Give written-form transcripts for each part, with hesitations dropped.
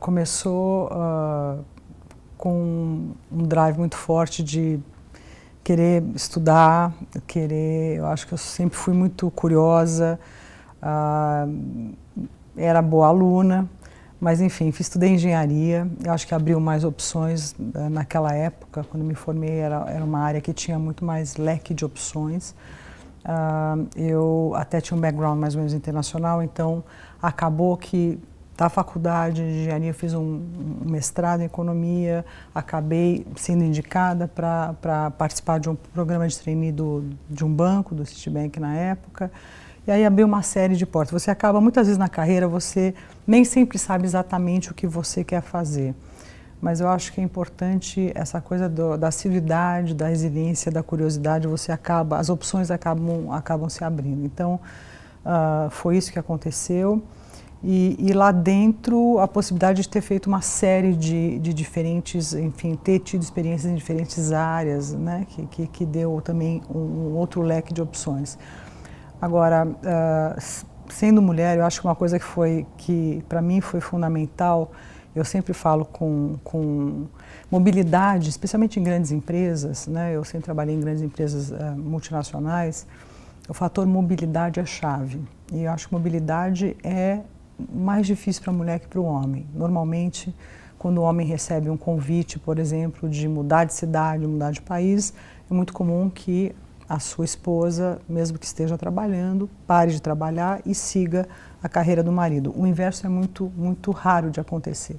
começou com um drive muito forte de querer estudar, eu acho que eu sempre fui muito curiosa, era boa aluna, mas enfim, estudei engenharia, eu acho que abriu mais opções naquela época, quando me formei era uma área que tinha muito mais leque de opções. Eu até tinha um background mais ou menos internacional, então acabou que da faculdade de engenharia eu fiz um mestrado em economia, acabei sendo indicada para participar de um programa de trainee de um banco, do Citibank na época, e aí abriu uma série de portas. Você acaba, muitas vezes na carreira, você nem sempre sabe exatamente o que você quer fazer, mas eu acho que é importante essa coisa da assiduidade, da resiliência, da curiosidade, as opções acabam se abrindo. Então, foi isso que aconteceu. E lá dentro, a possibilidade de ter feito uma série de diferentes, enfim, ter tido experiências em diferentes áreas, né, que deu também um outro leque de opções. Agora, sendo mulher, eu acho que uma coisa que para mim foi fundamental, eu sempre falo com mobilidade, especialmente em grandes empresas, né, eu sempre trabalhei em grandes empresas multinacionais, o fator mobilidade é chave. E eu acho que mobilidade é mais difícil para a mulher que para o homem. Normalmente, quando o homem recebe um convite, por exemplo, de mudar de cidade, mudar de país, é muito comum que a sua esposa, mesmo que esteja trabalhando, pare de trabalhar e siga a carreira do marido. O inverso é muito raro de acontecer.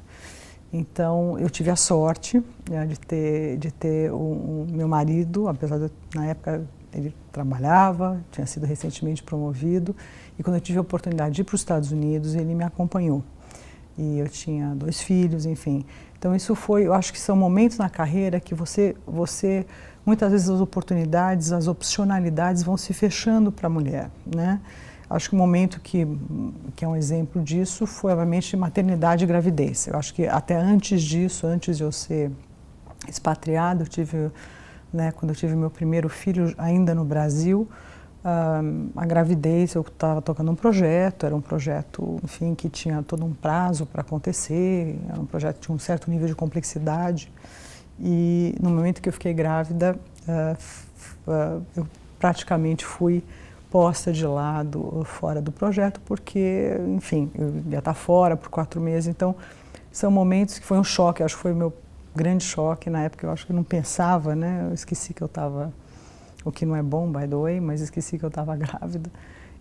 Então, eu tive a sorte, né, de ter o meu marido, apesar de, na época, ele trabalhava, tinha sido recentemente promovido, e quando eu tive a oportunidade de ir para os Estados Unidos, ele me acompanhou. E eu tinha 2 filhos, enfim. Então isso foi, eu acho que são momentos na carreira que você muitas vezes as oportunidades, as opcionalidades vão se fechando para a mulher, né? Acho que o momento que é um exemplo disso foi, obviamente, maternidade e gravidez. Eu acho que até antes disso, antes de eu ser expatriada, né, quando eu tive meu primeiro filho, ainda no Brasil, a gravidez, eu estava tocando um projeto, era um projeto, enfim, que tinha todo um prazo para acontecer, era um projeto que tinha um certo nível de complexidade, e no momento que eu fiquei grávida, eu praticamente fui posta de lado, fora do projeto, porque, enfim, eu ia estar fora por 4 meses, então são momentos que foi um choque, acho que foi o meu grande choque na época, eu acho que eu não pensava, né, eu esqueci que eu estava, o que não é bom, by the way, mas esqueci que eu estava grávida.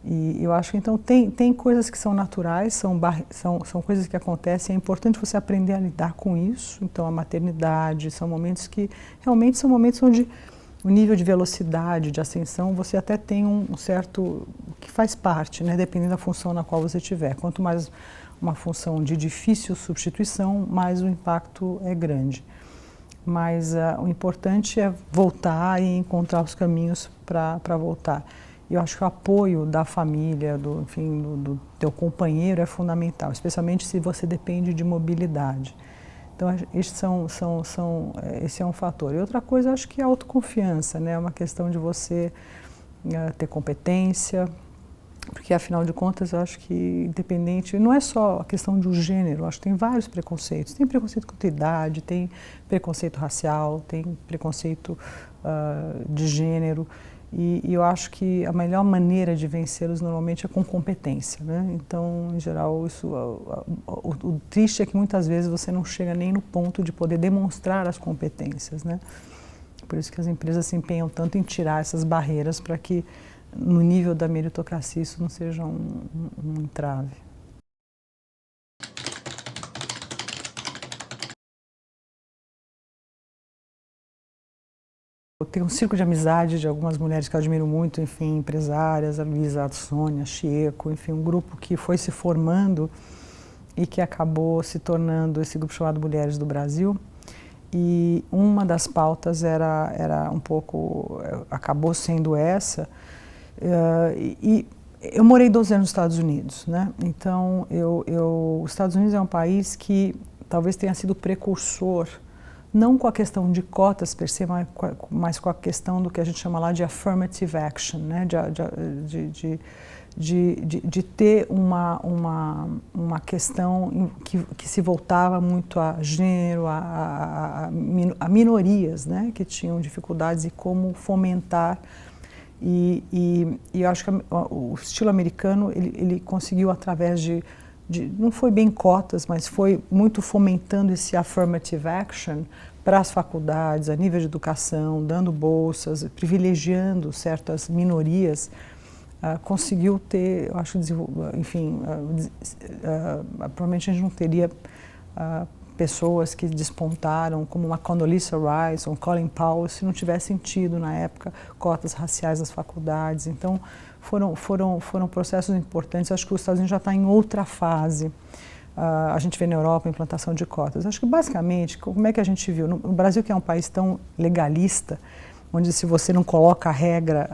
E eu acho que então tem coisas que são naturais, são coisas que acontecem, é importante você aprender a lidar com isso. Então a maternidade, são momentos que realmente são momentos onde o nível de velocidade, de ascensão, você até tem um certo, que faz parte, né, dependendo da função na qual você estiver. Quanto mais uma função de difícil substituição, mais o impacto é grande. Mas o importante é voltar e encontrar os caminhos para voltar. E eu acho que o apoio da família, do teu companheiro é fundamental, especialmente se você depende de mobilidade. Então, esse é um fator. E outra coisa, eu acho que é a autoconfiança, né? É uma questão de você ter competência, porque, afinal de contas, eu acho que independente, não é só a questão do gênero, eu acho que tem vários preconceitos. Tem preconceito contra a idade, tem preconceito racial, tem preconceito de gênero. E eu acho que a melhor maneira de vencê-los normalmente é com competência, né? Então, em geral, o triste é que muitas vezes você não chega nem no ponto de poder demonstrar as competências, né? Por isso que as empresas se empenham tanto em tirar essas barreiras para que, no nível da meritocracia, isso não seja um entrave. Eu tenho um círculo de amizade de algumas mulheres que eu admiro muito, enfim, empresárias, a Luísa, a Sônia, a Chieko, enfim, um grupo que foi se formando e que acabou se tornando esse grupo chamado Mulheres do Brasil. E uma das pautas era um pouco, acabou sendo essa, e eu morei 12 anos nos Estados Unidos, né? Então, os Estados Unidos é um país que talvez tenha sido precursor, não com a questão de cotas per se, mas com a questão do que a gente chama lá de affirmative action, né? de ter uma questão que se voltava muito a gênero, a minorias, né, que tinham dificuldades e como fomentar. E eu acho que o estilo americano, ele conseguiu através não foi bem cotas, mas foi muito fomentando esse affirmative action para as faculdades, a nível de educação, dando bolsas, privilegiando certas minorias, conseguiu ter, eu acho, enfim, provavelmente a gente não teria pessoas que despontaram como uma Condoleezza Rice ou um Colin Powell se não tivessem tido na época cotas raciais nas faculdades. Então foram processos importantes. Acho que os Estados Unidos já está em outra fase. A gente vê na Europa a implantação de cotas. Acho que basicamente, como é que a gente viu? No Brasil, que é um país tão legalista, onde se você não coloca a regra,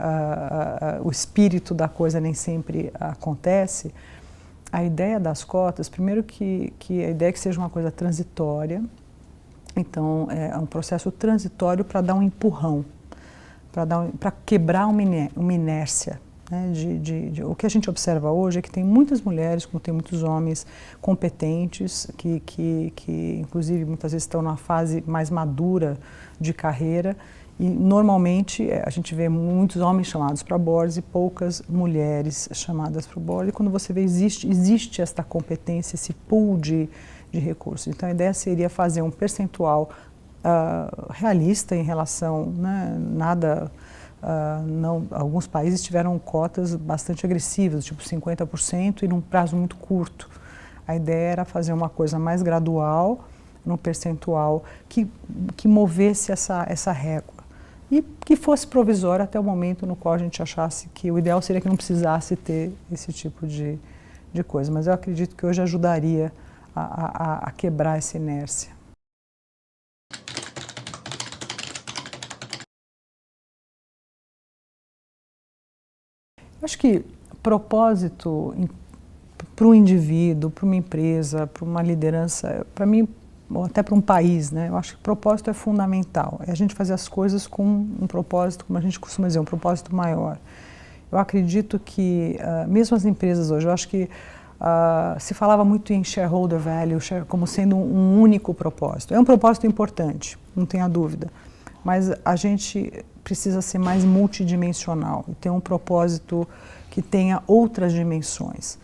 o espírito da coisa nem sempre acontece, a ideia das cotas, primeiro que a ideia é que seja uma coisa transitória, então é um processo transitório para dar um empurrão, para quebrar uma inércia. Né, o que a gente observa hoje é que tem muitas mulheres, como tem muitos homens competentes, que inclusive muitas vezes estão numa fase mais madura de carreira, e normalmente a gente vê muitos homens chamados para boards e poucas mulheres chamadas para o board. E quando você vê, existe esta competência, esse pool de recursos. Então a ideia seria fazer um percentual realista em relação, né, nada... alguns países tiveram cotas bastante agressivas, tipo 50%, e num prazo muito curto. A ideia era fazer uma coisa mais gradual, num percentual que movesse essa régua. E que fosse provisória até o momento no qual a gente achasse que o ideal seria que não precisasse ter esse tipo de coisa. Mas eu acredito que hoje ajudaria a quebrar essa inércia. Acho que propósito para um indivíduo, para uma empresa, para uma liderança, para mim, ou até para um país, né? Eu acho que propósito é fundamental. É a gente fazer as coisas com um propósito, como a gente costuma dizer, um propósito maior. Eu acredito que, mesmo as empresas hoje, eu acho que se falava muito em shareholder value como sendo um único propósito. É um propósito importante, não tenha dúvida, mas a gente precisa ser mais multidimensional e ter um propósito que tenha outras dimensões.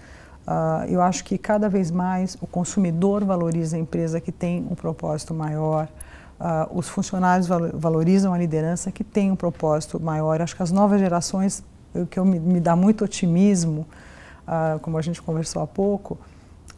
Eu acho que cada vez mais o consumidor valoriza a empresa que tem um propósito maior, os funcionários valorizam a liderança que tem um propósito maior. Acho que as novas gerações, o que me dá muito otimismo, como a gente conversou há pouco,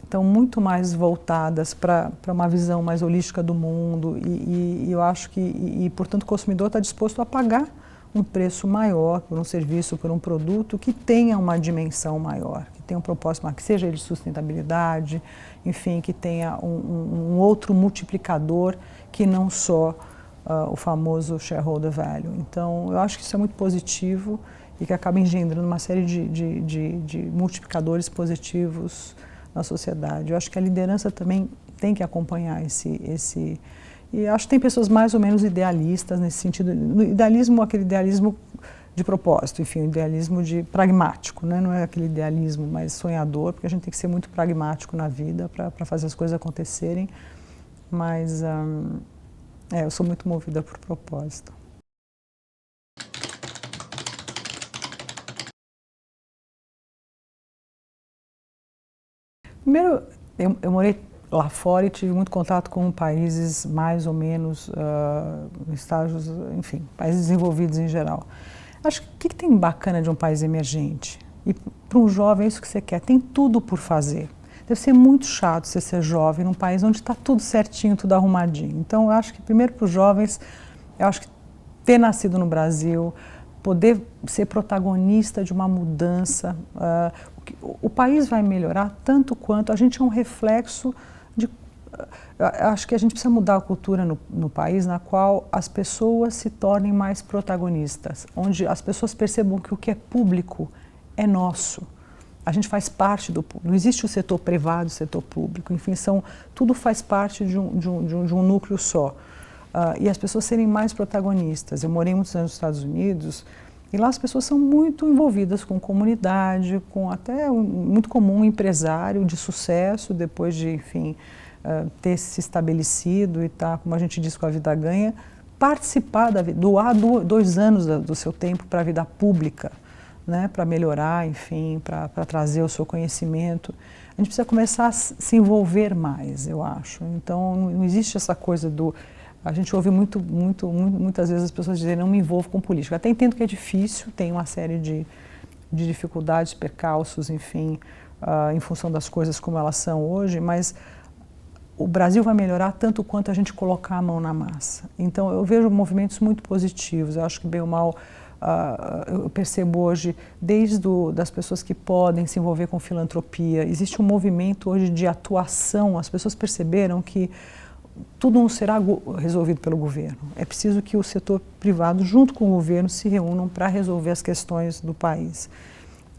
estão muito mais voltadas para uma visão mais holística do mundo e eu acho que, portanto, o consumidor está disposto a pagar um preço maior por um serviço, por um produto que tenha uma dimensão maior, que tenha um propósito maior, que seja ele de sustentabilidade, enfim, que tenha um outro multiplicador que não só o famoso shareholder value. Então, eu acho que isso é muito positivo e que acaba engendrando uma série de multiplicadores positivos na sociedade. Eu acho que a liderança também tem que acompanhar esse e acho que tem pessoas mais ou menos idealistas nesse sentido. No idealismo, aquele idealismo de propósito, enfim, o idealismo pragmático, né? Não é aquele idealismo mais sonhador, porque a gente tem que ser muito pragmático na vida para fazer as coisas acontecerem, mas eu sou muito movida por propósito. Primeiro, eu morei lá fora e tive muito contato com países mais ou menos estágios, enfim, países desenvolvidos em geral. Acho que o que tem bacana de um país emergente? E para um jovem é isso que você quer, tem tudo por fazer. Deve ser muito chato você ser jovem num país onde está tudo certinho, tudo arrumadinho. Então, eu acho que primeiro para os jovens, eu acho que ter nascido no Brasil, poder ser protagonista de uma mudança, o país vai melhorar tanto quanto a gente é um reflexo de... Acho que a gente precisa mudar a cultura no país na qual as pessoas se tornem mais protagonistas, onde as pessoas percebam que o que é público é nosso. A gente faz parte do público. Não existe o setor privado, o setor público. Enfim, tudo faz parte de um núcleo só. E as pessoas serem mais protagonistas. Eu morei muitos anos nos Estados Unidos E lá as pessoas são muito envolvidas com comunidade, com até muito comum um empresário de sucesso, depois de, enfim, ter se estabelecido e estar, como a gente diz, com a vida ganha, participar da vida, doar 2 anos do seu tempo para a vida pública, né, para melhorar, enfim, para trazer o seu conhecimento. A gente precisa começar a se envolver mais, eu acho. Então, não existe essa coisa do... A gente ouve muitas vezes as pessoas dizerem não me envolvo com política. Até entendo que é difícil, tem uma série de dificuldades, percalços, enfim, em função das coisas como elas são hoje, mas o Brasil vai melhorar tanto quanto a gente colocar a mão na massa. Então, eu vejo movimentos muito positivos. Eu acho que, bem ou mal, eu percebo hoje, desde das pessoas que podem se envolver com filantropia, existe um movimento hoje de atuação. As pessoas perceberam que tudo não será resolvido pelo governo. É preciso que o setor privado, junto com o governo, se reúnam para resolver as questões do país.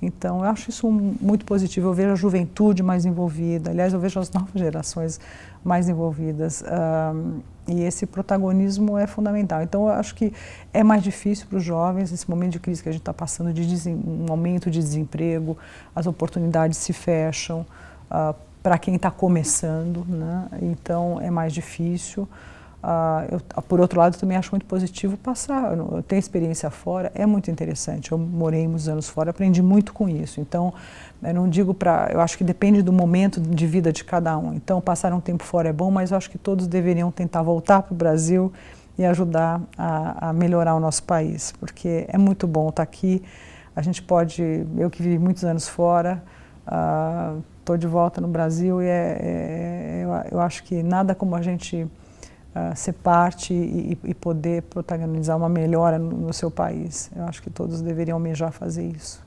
Então, eu acho isso muito positivo. Eu vejo a juventude mais envolvida, aliás, eu vejo as novas gerações mais envolvidas, e esse protagonismo é fundamental. Então, eu acho que é mais difícil para os jovens, nesse momento de crise que a gente está passando, de um aumento de desemprego, as oportunidades se fecham, para quem está começando, né? Então é mais difícil. Por outro lado, também acho muito positivo passar. Eu tenho experiência fora, é muito interessante. Eu morei muitos anos fora, aprendi muito com isso. Então, eu não digo para... Eu acho que depende do momento de vida de cada um. Então, passar um tempo fora é bom, mas eu acho que todos deveriam tentar voltar para o Brasil e ajudar a melhorar o nosso país, porque é muito bom estar aqui. A gente pode... Eu que vivi muitos anos fora, estou de volta no Brasil e eu acho que nada como a gente ser parte e poder protagonizar uma melhora no seu país. Eu acho que todos deveriam almejar fazer isso.